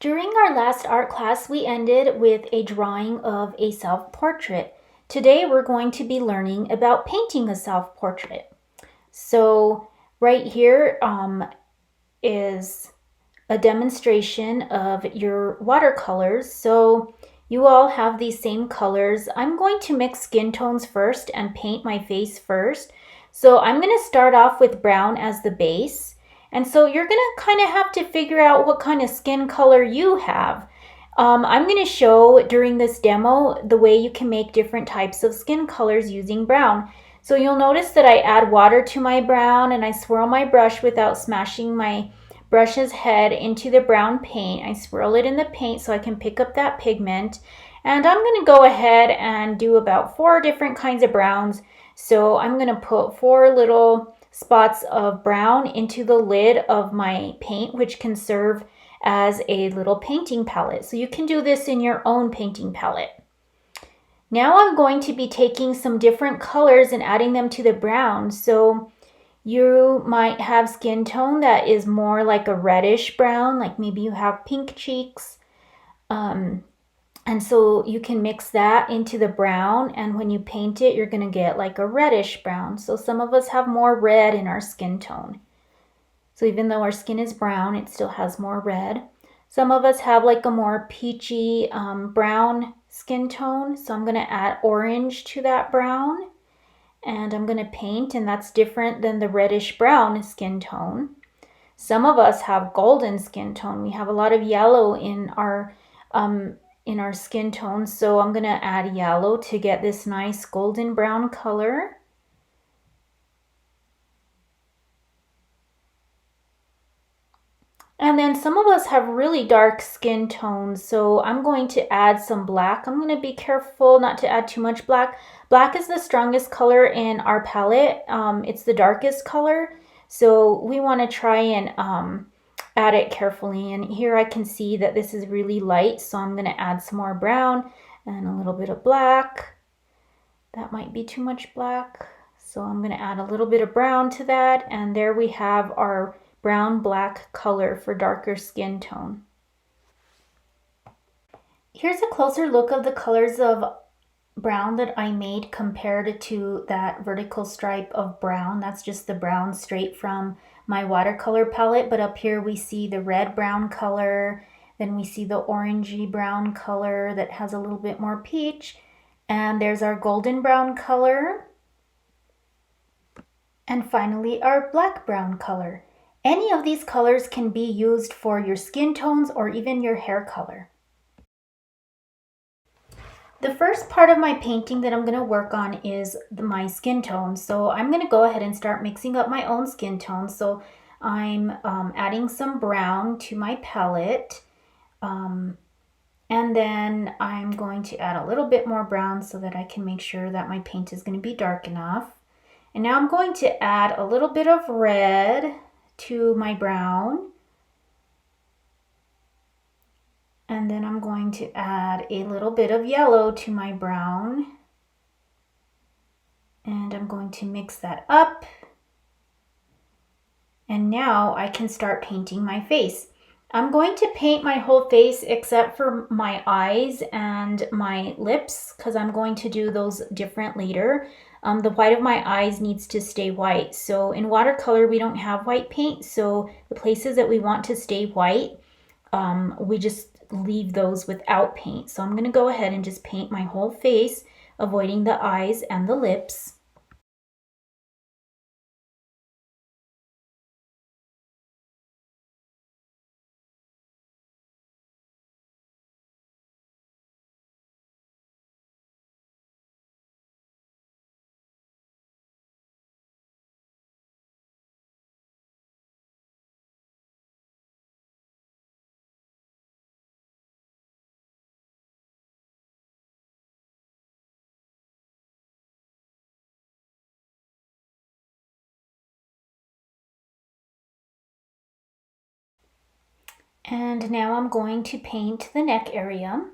During our last art class, we ended with a drawing of a self-portrait. Today, we're going to be learning about painting a self-portrait. So right here is a demonstration of your watercolors. So you all have these same colors. I'm going to mix skin tones first and paint my face first. So I'm going to start off with brown as the base. And so you're going to kind of have to figure out what kind of skin color you have. I'm going to show during this demo the way you can make different types of skin colors using brown. So you'll notice that I add water to my brown and I swirl my brush without smashing my brush's head into the brown paint. I swirl it in the paint so I can pick up that pigment. And I'm going to go ahead and do about 4 different kinds of browns. So I'm going to put 4 little spots of brown into the lid of my paint, which can serve as a little painting palette. So you can do this in your own painting palette. Now I'm going to be taking some different colors and adding them to the brown. So you might have skin tone that is more like a reddish brown, like maybe you have pink cheeks. And so you can mix that into the brown, and when you paint it, you're going to get like a reddish brown. So some of us have more red in our skin tone. So even though our skin is brown, it still has more red. Some of us have like a more peachy brown skin tone. So I'm going to add orange to that brown. And I'm going to paint, and that's different than the reddish brown skin tone. Some of us have golden skin tone. We have a lot of yellow in our skin tone, so I'm going to add yellow to get this nice golden brown color. And then some of us have really dark skin tones, so I'm going to add some black. I'm going to be careful not to add too much black. Black is the strongest color in our palette. It's the darkest color, so we want to try and add it carefully. And here I can see that this is really light, so I'm going to add some more brown and a little bit of black. That might be too much black, so I'm going to add a little bit of brown to that, and there we have our brown-black color for darker skin tone. Here's a closer look of the colors of brown that I made compared to that vertical stripe of brown. That's just the brown straight from my watercolor palette, but up here we see the red-brown color, then we see the orangey brown color that has a little bit more peach, and there's our golden brown color, and finally our black brown color. Any of these colors can be used for your skin tones or even your hair color. The first part of my painting that I'm going to work on is my skin tone. So I'm going to go ahead and start mixing up my own skin tone. So I'm adding some brown to my palette. And then I'm going to add a little bit more brown so that I can make sure that my paint is going to be dark enough. And now I'm going to add a little bit of red to my brown, and then I'm going to add a little bit of yellow to my brown, and I'm going to mix that up, and now I can start painting my face. I'm going to paint my whole face except for my eyes and my lips because I'm going to do those different later. The white of my eyes needs to stay white. So in watercolor, we don't have white paint. So the places that we want to stay white, we just leave those without paint. So I'm going to go ahead and just paint my whole face, avoiding the eyes and the lips. And now I'm going to paint the neck area.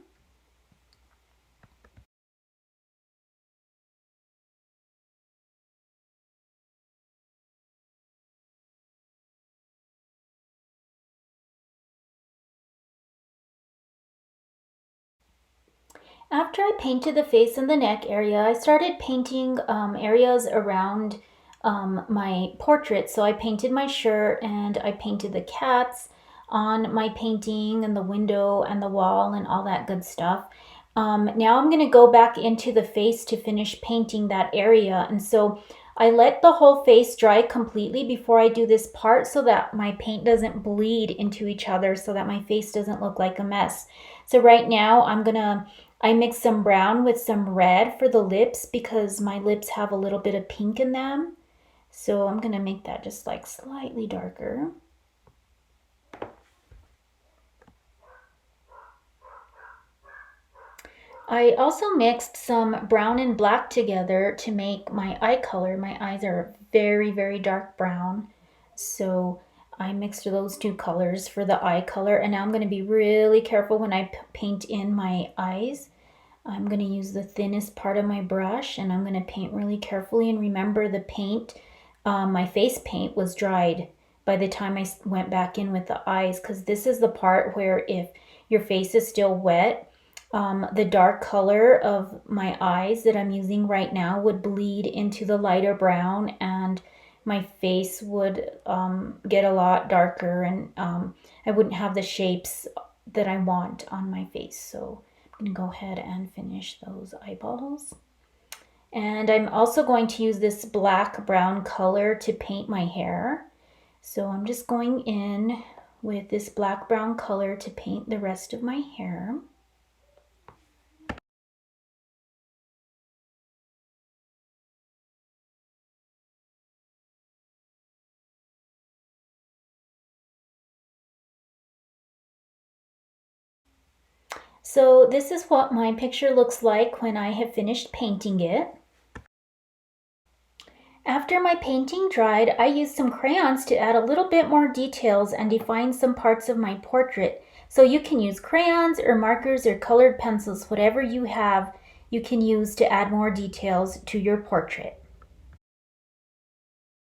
After I painted the face and the neck area, I started painting areas around my portrait. So I painted my shirt and I painted the cats on my painting and the window and the wall and all that good stuff. Now I'm going to go back into the face to finish painting that area. And so I let the whole face dry completely before I do this part so that my paint doesn't bleed into each other, so that my face doesn't look like a mess. So right now I mixed some brown with some red for the lips because my lips have a little bit of pink in them. So I'm going to make that just like slightly darker. I also mixed some brown and black together to make my eye color. My eyes are very, very dark brown. So I mixed those two colors for the eye color. And now I'm going to be really careful when I paint in my eyes. I'm going to use the thinnest part of my brush and I'm going to paint really carefully. And remember, the paint, my face paint was dried by the time I went back in with the eyes, because this is the part where if your face is still wet, the dark color of my eyes that I'm using right now would bleed into the lighter brown and my face would get a lot darker, and I wouldn't have the shapes that I want on my face. So I'm going to go ahead and finish those eyeballs. And I'm also going to use this black brown color to paint my hair. So I'm just going in with this black brown color to paint the rest of my hair. So this is what my picture looks like when I have finished painting it. After my painting dried, I used some crayons to add a little bit more details and define some parts of my portrait. So you can use crayons or markers or colored pencils, whatever you have, you can use to add more details to your portrait.